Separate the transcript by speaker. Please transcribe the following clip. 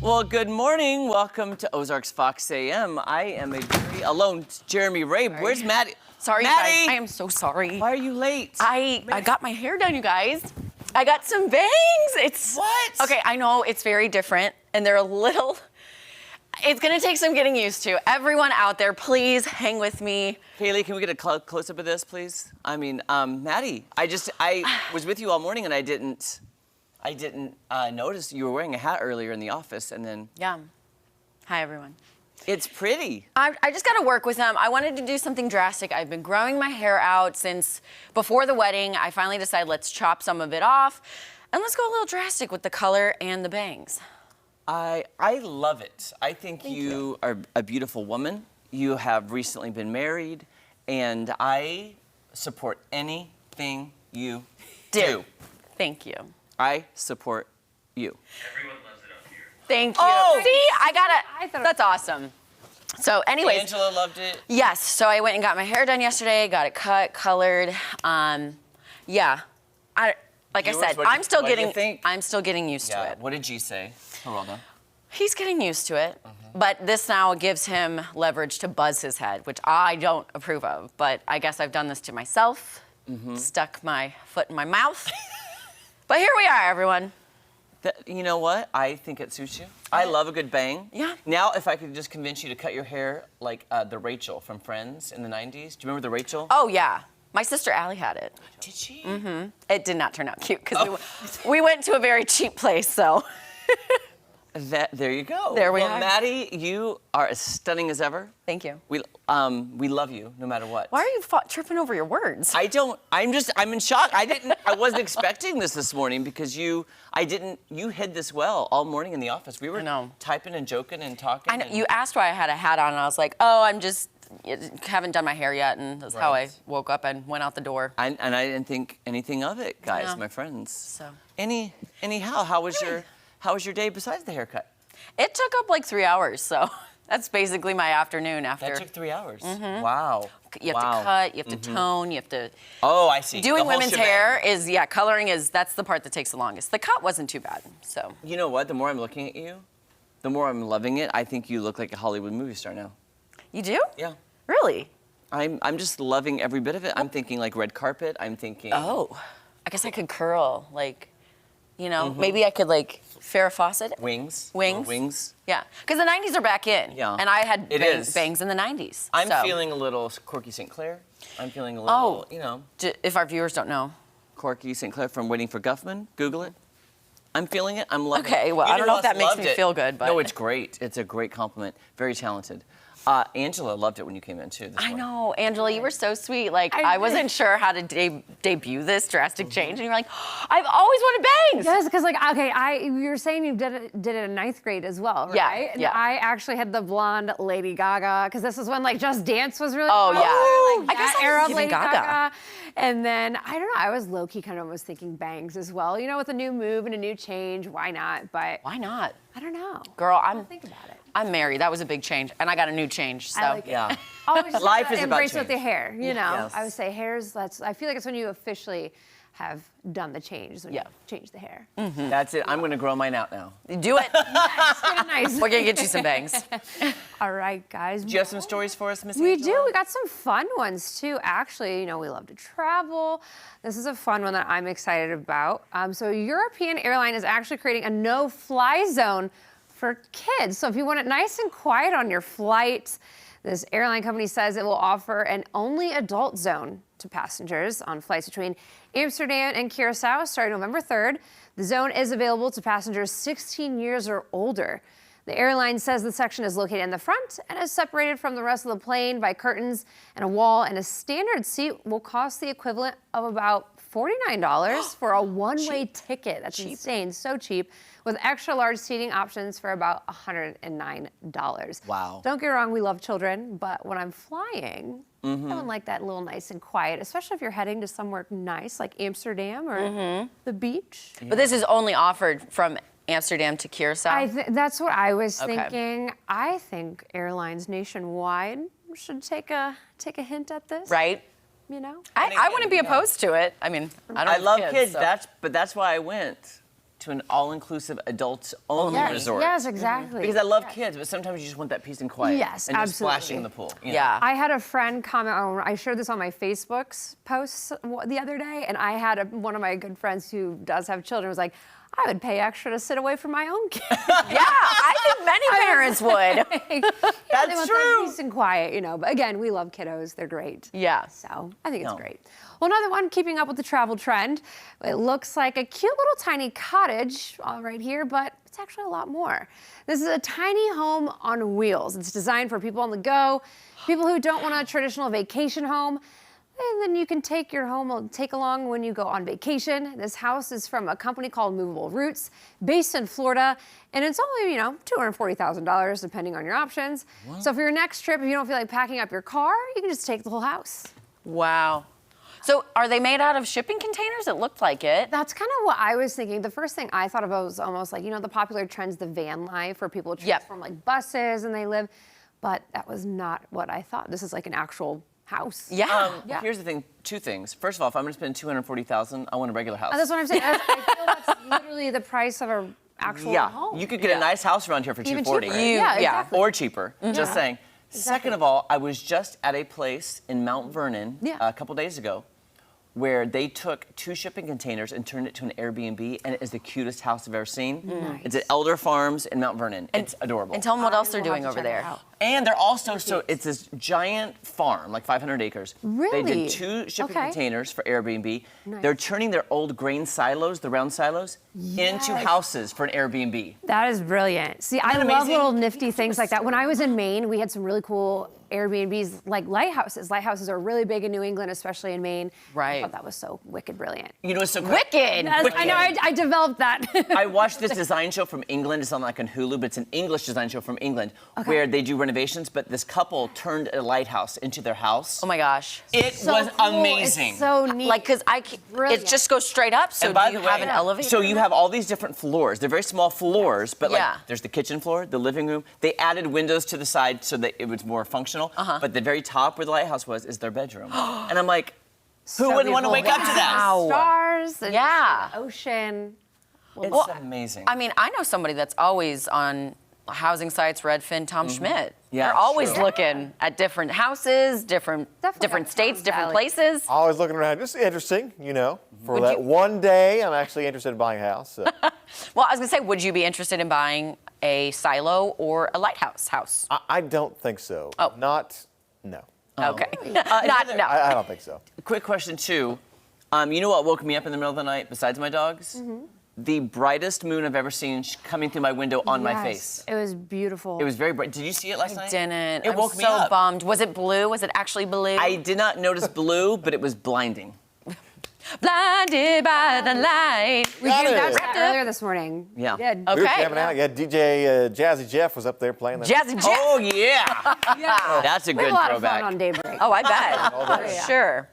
Speaker 1: Well, good morning. Welcome to Ozarks Fox AM. I am a very alone Jeremy Rabe. Where's Maddie?
Speaker 2: Sorry,
Speaker 1: Maddie!
Speaker 2: you guys. I am so sorry.
Speaker 1: Why are you late?
Speaker 2: I got my hair done, you guys. I got some bangs. It's
Speaker 1: What?
Speaker 2: Okay, I know it's very different, and they're a little. It's gonna take some getting used to. Everyone out there, please hang with me.
Speaker 1: Kaylee, can we get a close-up of this, please? I mean, Maddie, I was with you all morning and I didn't notice you were wearing a hat earlier in the office, and then.
Speaker 2: Yeah. Hi, everyone.
Speaker 1: It's pretty.
Speaker 2: I just got to work with them. I wanted to do something drastic. I've been growing my hair out since before the wedding. I finally decided let's chop some of it off and let's go a little drastic with the color and the bangs.
Speaker 1: I love it. I think you are a beautiful woman. You have recently been married, and I support anything you do.
Speaker 2: Thank you.
Speaker 1: I support you.
Speaker 3: Everyone loves it up here.
Speaker 2: Thank you.
Speaker 1: Oh!
Speaker 2: See, that's awesome. So anyways.
Speaker 1: Angela loved it.
Speaker 2: Yes, so I went and got my hair done yesterday, got it cut, colored. Yeah, like I said, I'm still getting used to it.
Speaker 1: What did G say? Geraldo?
Speaker 2: He's getting used to it, but this now gives him leverage to buzz his head, which I don't approve of, but I guess I've done this to myself, stuck my foot in my mouth. But here we are, everyone.
Speaker 1: You know what? I think it suits you. I love a good bang.
Speaker 2: Yeah.
Speaker 1: Now, if I could just convince you to cut your hair like the Rachel from Friends in the 90s. Do you remember the Rachel?
Speaker 2: Oh, yeah. My sister Allie had it.
Speaker 1: Did she?
Speaker 2: It did not turn out cute because we went to a very cheap place, so.
Speaker 1: There you go.
Speaker 2: There we
Speaker 1: are.
Speaker 2: are.
Speaker 1: Maddie, you are as stunning as ever.
Speaker 2: Thank you.
Speaker 1: We love you no matter what.
Speaker 2: Why are you tripping over your words?
Speaker 1: I'm in shock. I wasn't expecting this morning because you hid this well all morning in the office. We were typing and joking and talking.
Speaker 2: I know. You asked why I had a hat on, and I was like, oh, I haven't done my hair yet, and that's how I woke up and went out the door.
Speaker 1: And I didn't think anything of it, guys, my friends. So. Anyhow, how was your day besides the haircut?
Speaker 2: It took up like 3 hours, so that's basically my afternoon after.
Speaker 1: That took 3 hours. Wow.
Speaker 2: You have to cut, you have to tone, you have to.
Speaker 1: Oh, I see.
Speaker 2: Doing women's hair coloring that's the part that takes the longest. The cut wasn't too bad, so.
Speaker 1: You know what? The more I'm looking at you, the more I'm loving it. I think you look like a Hollywood movie star now.
Speaker 2: You do?
Speaker 1: Yeah.
Speaker 2: Really?
Speaker 1: I'm just loving every bit of it. I'm thinking like red carpet. I'm thinking.
Speaker 2: Oh, I guess I could curl, like, maybe I could like Farrah Fawcett.
Speaker 1: Wings.
Speaker 2: Wings. Yeah, because the 90s are back in.
Speaker 1: Yeah.
Speaker 2: And I had bangs in the 90s.
Speaker 1: I'm feeling a little Corky St. Clair. I'm feeling a little,
Speaker 2: If our viewers don't know.
Speaker 1: Corky St. Clair from Waiting for Guffman. Google it. I'm feeling it. I'm loving it.
Speaker 2: Okay, well, I don't know if that makes me feel good, but.
Speaker 1: No, it's great. It's a great compliment. Very talented. Angela loved it when you came in, too.
Speaker 2: I know. Angela, you were so sweet. Like, I wasn't sure how to debut this drastic change. And you're like, I've always wanted bangs.
Speaker 4: Yes, because, you were saying you did it in 9th grade as well, right?
Speaker 2: Yeah.
Speaker 4: I actually had the blonde Lady Gaga, because this is when, Just Dance was really
Speaker 2: popular.
Speaker 4: I guess
Speaker 2: that
Speaker 4: era of
Speaker 2: Lady
Speaker 4: Lady Gaga. And then, I don't know, I was low-key kind of was thinking bangs as well. With a new move and a new change, why not? But
Speaker 2: why not?
Speaker 4: I don't know.
Speaker 2: Girl,
Speaker 4: think about it.
Speaker 2: I'm married. That was a big change. And I got a new change, so.
Speaker 4: I like it.
Speaker 1: Yeah.
Speaker 4: Always
Speaker 1: Life is about
Speaker 4: embrace
Speaker 1: change.
Speaker 4: with the hair,
Speaker 1: Yes.
Speaker 4: I would say I feel like it's when you officially have done the change, when you change the hair.
Speaker 1: That's it. I'm going to grow mine out now.
Speaker 2: Do it.
Speaker 4: Nice.
Speaker 2: We're going to get you some bangs.
Speaker 4: All right, guys.
Speaker 1: Do you have some stories for us, Miss
Speaker 4: We
Speaker 1: Angela?
Speaker 4: do. We got some fun ones, too. Actually, we love to travel. This is a fun one that I'm excited about. So European airline is actually creating a no-fly zone for kids. So if you want it nice and quiet on your flight, this airline company says it will offer an only adult zone to passengers on flights between Amsterdam and Curacao starting November 3rd. The zone is available to passengers 16 years or older. The airline says the section is located in the front and is separated from the rest of the plane by curtains and a wall, and a standard seat will cost the equivalent of about $49 for a one-way ticket. That's insane, so cheap, with extra large seating options for about $109.
Speaker 1: Wow.
Speaker 4: Don't get me wrong, we love children, but when I'm flying, I would like that little nice and quiet, especially if you're heading to somewhere nice like Amsterdam or the beach.
Speaker 2: But this is only offered from Amsterdam to Curacao?
Speaker 4: That's what I was thinking. I think airlines nationwide should take a hint at this.
Speaker 2: Right.
Speaker 4: I
Speaker 2: wouldn't be opposed to it. I mean, I don't
Speaker 1: I
Speaker 2: have
Speaker 1: love kids.
Speaker 2: so.
Speaker 1: That's why I went. to an all-inclusive adults-only
Speaker 4: Yes,
Speaker 1: resort.
Speaker 4: yes, exactly.
Speaker 1: Because I love kids, but sometimes you just want that peace and quiet.
Speaker 4: Yes,
Speaker 1: and just
Speaker 4: absolutely.
Speaker 1: splashing in the pool. you know?
Speaker 2: Yeah.
Speaker 4: I had a friend comment on, I shared this on my Facebook's posts the other day, and I had one of my good friends who does have children was like, I would pay extra to sit away from my own kids.
Speaker 2: Yeah, I think many parents would.
Speaker 4: They
Speaker 1: That's
Speaker 4: want
Speaker 1: true.
Speaker 4: that peace and quiet, But again, we love kiddos. They're great.
Speaker 2: Yeah.
Speaker 4: So I think it's
Speaker 1: No.
Speaker 4: great. Well, another one, keeping up with the travel trend. It looks like a cute little tiny cottage right here, but it's actually a lot more. This is a tiny home on wheels. It's designed for people on the go, people who don't want a traditional vacation home. And then you can take your home, take along when you go on vacation. This house is from a company called Movable Roots, based in Florida, and it's only, $240,000 depending on your options. So for your next trip, if you don't feel like packing up your car, you can just take the whole house.
Speaker 2: Wow. So are they made out of shipping containers? It looked like it.
Speaker 4: That's kind of what I was thinking. The first thing I thought about was almost like, the popular trends, the van life, where people transform like buses and they live, but that was not what I thought. This is like an actual house.
Speaker 2: Yeah.
Speaker 1: Here's the thing, two things. First of all, if I'm gonna spend $240,000, I want a regular house.
Speaker 4: That's what I'm saying. I feel that's literally the price of an actual home.
Speaker 1: You could get a nice house around here for
Speaker 4: Even
Speaker 1: $240.
Speaker 4: cheaper.
Speaker 2: Yeah,
Speaker 4: exactly.
Speaker 1: Or cheaper. Just saying. Second of all, I was just at a place in Mount Vernon a couple days ago where they took 2 shipping containers and turned it to an Airbnb, and it is the cutest house I've ever seen.
Speaker 4: Nice.
Speaker 1: It's at Elder Farms in Mount Vernon. It's adorable.
Speaker 2: And tell them what else they're
Speaker 4: We'll have
Speaker 2: doing
Speaker 4: to
Speaker 2: over
Speaker 4: check it
Speaker 2: there.
Speaker 4: out.
Speaker 1: And they're also, it's this giant farm, like 500 acres.
Speaker 4: Really?
Speaker 1: They did 2 shipping
Speaker 4: Okay.
Speaker 1: containers for Airbnb.
Speaker 4: Nice.
Speaker 1: They're turning their old grain silos, the round silos, into houses for an Airbnb.
Speaker 4: That is brilliant. See, I
Speaker 1: that
Speaker 4: love
Speaker 1: amazing?
Speaker 4: little nifty things like that. When I was in Maine, we had some really cool Airbnbs, like lighthouses. Lighthouses are really big in New England, especially in Maine. I
Speaker 2: Right.
Speaker 4: thought that was so wicked brilliant.
Speaker 1: You know what's so cool?
Speaker 2: Wicked.
Speaker 4: I know, I developed that.
Speaker 1: I watched this design show from England. It's on like on Hulu, but it's an English design show from England where they do renovations. But this couple turned a lighthouse into their house.
Speaker 2: Oh my gosh.
Speaker 1: It
Speaker 4: So
Speaker 1: was
Speaker 4: cool.
Speaker 1: amazing.
Speaker 4: It's so neat.
Speaker 2: Like, cause
Speaker 4: Brilliant.
Speaker 2: it just goes straight up. So
Speaker 1: And by
Speaker 2: do you
Speaker 1: the way,
Speaker 2: have an elevator?
Speaker 1: So you have all these different floors. They're very small floors, but
Speaker 2: Yeah.
Speaker 1: like there's the kitchen floor, the living room. They added windows to the side so that it was more functional. But the very top where the lighthouse was is their bedroom. And I'm like, who
Speaker 4: So
Speaker 1: wouldn't want to
Speaker 4: beautiful.
Speaker 1: wake up to that?
Speaker 2: Wow.
Speaker 4: Stars and
Speaker 2: Yeah.
Speaker 4: the ocean.
Speaker 1: It's amazing.
Speaker 2: I mean, I know somebody that's always on housing sites, Redfin, Tom Schmidt.
Speaker 1: Yeah,
Speaker 2: They're always
Speaker 1: true.
Speaker 2: looking at different houses, different
Speaker 4: Definitely got
Speaker 2: states,
Speaker 4: Tom's
Speaker 2: different
Speaker 4: alley.
Speaker 2: places.
Speaker 3: Always looking around. Just interesting, For
Speaker 2: Would
Speaker 3: that
Speaker 2: you-
Speaker 3: one day, I'm actually interested in buying a house. So.
Speaker 2: Well, I was gonna say, would you be interested in buying a silo or a lighthouse house?
Speaker 3: I don't think so.
Speaker 2: Oh.
Speaker 3: No.
Speaker 2: Okay.
Speaker 1: another-
Speaker 2: no.
Speaker 3: I don't think so.
Speaker 1: Quick question too. You know what woke me up in the middle of the night besides my dogs? The brightest moon I've ever seen coming through my window on my
Speaker 4: Yes,
Speaker 1: face.
Speaker 4: It was beautiful.
Speaker 1: It was very bright. Did you see it last night?
Speaker 2: Didn't.
Speaker 1: It woke
Speaker 2: I'm
Speaker 1: me
Speaker 2: so
Speaker 1: up.
Speaker 2: bummed. Was it blue? Was it actually blue?
Speaker 1: I did not notice blue, but it was blinding.
Speaker 2: Blinded by the light.
Speaker 4: we
Speaker 3: Got
Speaker 4: did
Speaker 3: it.
Speaker 4: that earlier this morning.
Speaker 1: Yeah.
Speaker 4: We did.
Speaker 2: Okay.
Speaker 3: We were jamming out. Yeah, DJ Jazzy Jeff was up there playing that.
Speaker 2: Jazzy Jeff.
Speaker 1: Oh yeah.
Speaker 4: Yeah.
Speaker 1: That's a
Speaker 4: We had
Speaker 1: good
Speaker 4: a lot of
Speaker 1: throwback.
Speaker 4: fun on Daybreak.
Speaker 2: Oh, I bet. For sure.